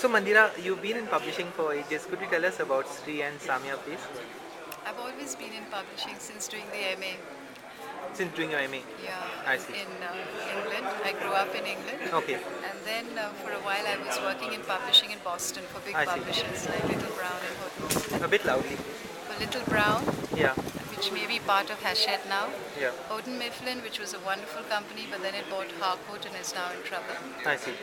So Mandira, you've been in publishing for ages. Could you tell us about Stree and Samya, please? I've always been in publishing since doing the MA. Since doing your MA, Yeah, I see. in England. I grew up in England, Okay, and then for a while I was working in publishing in Boston for big I see. publishers like Little Brown and Houghton A Mifflin. bit loudly, please. For Little Brown, Yeah, which may be part of Hachette now. yeah, Houghton Mifflin, which was a wonderful company, but then it bought Harcourt and is now in trouble. I see.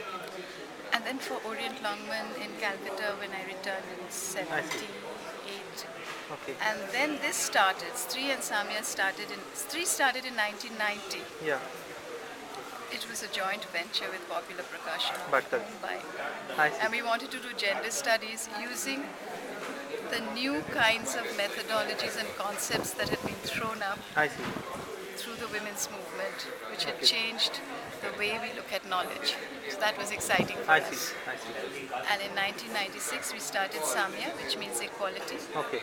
And then for Orient Longman in Calcutta when I returned in I see. 78. Okay, And then this started, Stree and Samya Stree started in 1990. yeah, It was a joint venture with Popular Prakashan of Bhatkals. Mumbai. I see. And we wanted to do gender studies using the new kinds of methodologies and concepts that had been thrown up I see. through the women's movement, which had Okay. changed the way we look at knowledge. So that was exciting for I us. see. I see. And in 1996, we started Samya, which means equality, Okay,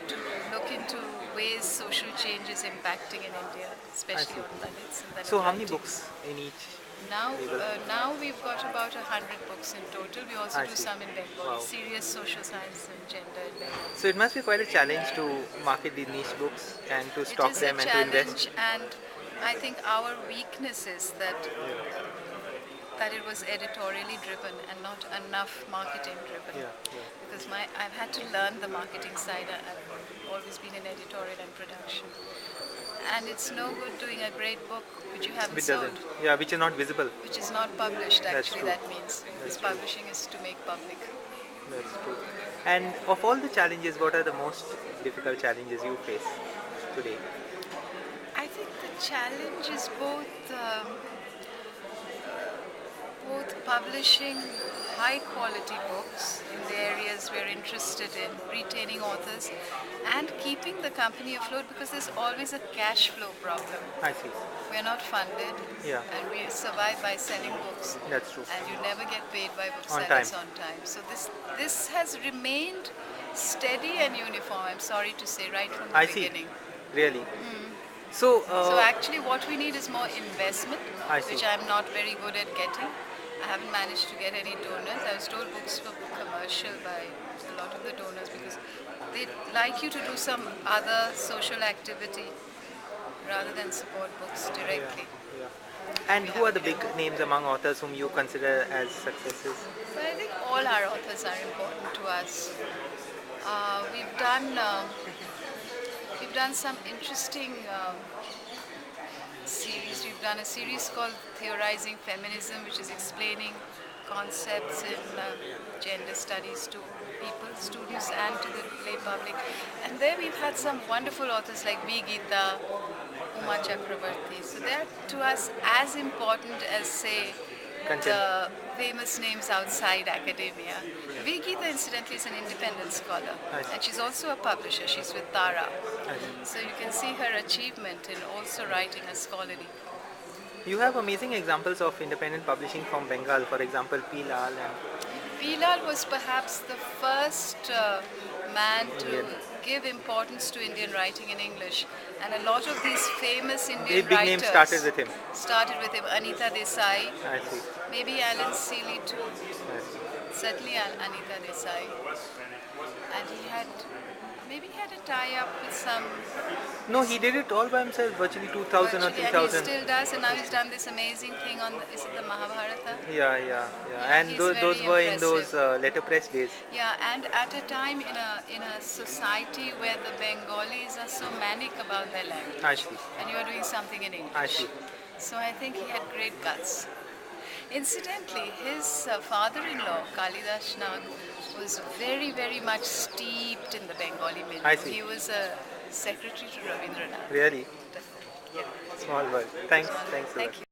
to look into ways social change is impacting in India, especially see. on dalits and dalit so how many writing. books in each? Now we've got about 100 books in total. We also I do see. some in Bengali, Wow. serious social science and gender in Bengali. So it must be quite a challenge to market the niche books and to It stock is them a and to invest. challenge, and I think our weakness is that it was editorially driven and not enough marketing driven. Yeah, yeah. Because I've had to learn the marketing side. I've always been in editorial and production. And it's no good doing a great book which you haven't Which sold, doesn't. Yeah, which is not visible. which is not published. That's Actually, true. that means because true. publishing is to make public. That's true. And of all the challenges, what are the most difficult challenges you face today? I think the challenge is both publishing high quality books in the areas we're interested in, retaining authors, and keeping the company afloat because there's always a cash flow problem. I see. We're not funded, Yeah, and we survive by selling books, that's true. and you never get paid by On booksellers time. on time. So this has remained steady and uniform. I'm sorry to say, right from the I see. beginning. Really. So, So actually, what we need is more investment, I see. which I'm not very good at getting. I haven't managed to get any donors. I was told books were commercial by a lot of the donors because they'd like you to do some other social activity rather than support books directly. yeah. And who are the big names among authors whom you consider as successes? But I think all our authors are important to us. Uh, we've done uh, we've done some interesting series. We've done a series called Theorizing Feminism, which is explaining concepts in gender studies to people, students, and to the lay public. And there we've had some wonderful authors like V. Geeta, Uma Chakravarti. So they're to us as important as, say, Content. the famous names outside academia. V. Geeta, incidentally, is an independent scholar, I see. and she's also a publisher. She's with Tara. I see. So you can see her achievement in also writing a scholarly. You have amazing examples of independent publishing from Bengal, for example, P. Lal and Bilal was perhaps the first man to Indian. give importance to Indian writing in English, and a lot of these famous the Indian big writers names started with him. started with him. Anita Desai, I see. maybe Alan Seeley too. I see. Certainly Anita Desai, and maybe he had a tie-up with some. No, he did it all by himself, virtually 2000 or Virtually, and he 3000. still does, and now he's done this amazing thing on is it the Mahabharata? Yeah, yeah, yeah. Yeah, And he's those very were in impressive. those letterpress days. Yeah, and at a time in a society where the Bengalis are so manic about their language, I see. and you are doing something in English. I see. So I think he had great guts. Incidentally, his father-in-law, Kalidas Nag, was very, very much steeped in the Bengali milieu. I see. He was a secretary to Rabindranath. Really? Yeah. Small world. Thanks. Thanks a lot. Thank you.